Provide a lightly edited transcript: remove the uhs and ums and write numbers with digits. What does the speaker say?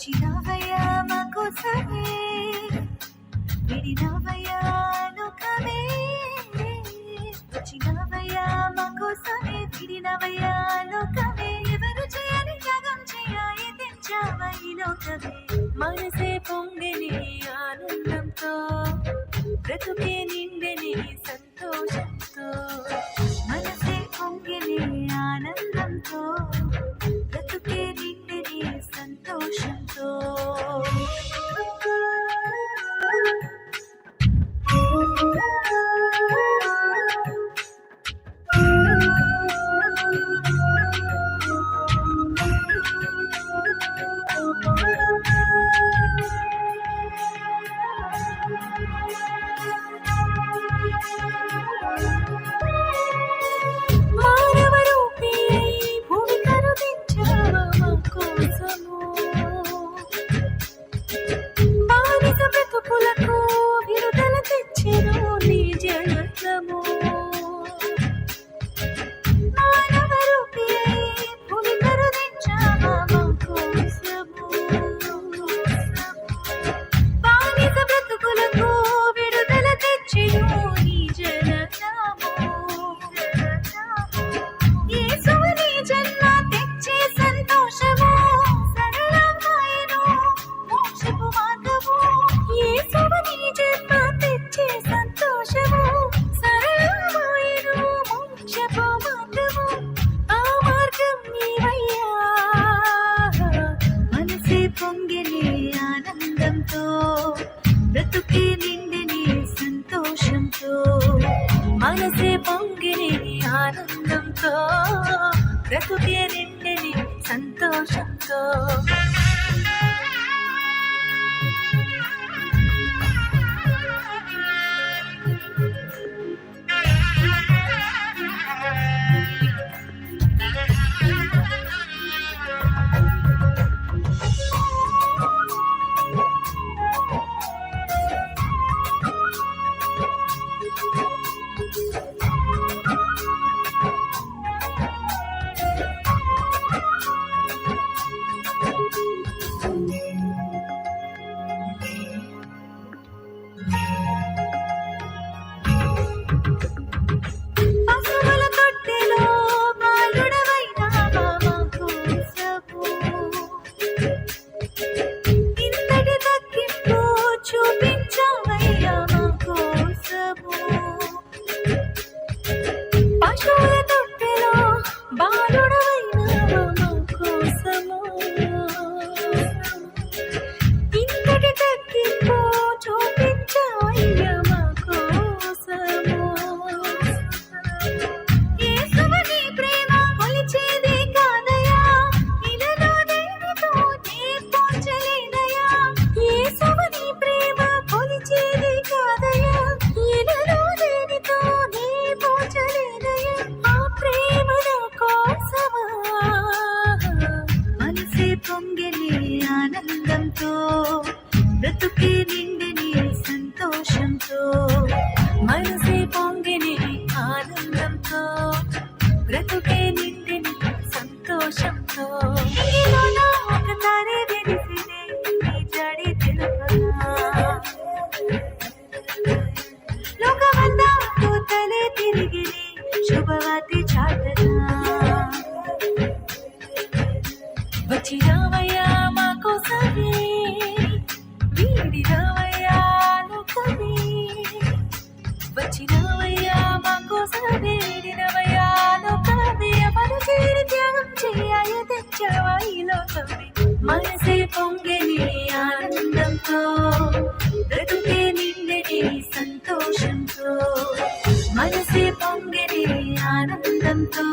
వచ్చినవయ్యా మా కోసమే, విడినవయ్యా లోకమే. వచ్చినవయ్యా మా కోసమే, విడినవయ్యా లోకమే. ఎవరు చేయని త్యాగం చేయాలి తెచ్చావా ఈ లోకమే. మనసే పొంగిని ఆనందంతో, బ్రతుకే నిండిని సంతోషంతో. మనసే పొంగిని ఆనందంతో, బ్రతుకే నిండిని సంతోషంతో. బ్రతుకే నిండిని సంతోషంతో. మనసే పొంగిని ఆనందంతో, బ్రతుకే నిండిని సంతోషంతో. ఆనందంతో, బ్రతుకే నిండిని సంతోషంతో. మనసే పొంగిని ఆనందంతో, బ్రతుకే నిండిని సంతోషంతో. ఒక తారే వెలిసినే నీ జడి తెలుపగా, లోకమంతా తోతలే తిరిగిని శుభవార్త చాటగా. వచ్చినవయ్యా మా కోసమే, వీడినవయ్యా లోకమే. వచ్చినవయ్యా మా కోసమే, వీడినవయ్యా లోకమే. ఎవరు చేయని త్యాగం చేయాలి తెచ్చావా ఈ లోకమే. మనసే పొంగిని ఆనందంతో, బ్రతుకే నిండిని సంతోషంతో. మనసే పొంగిని ఆనందంతో,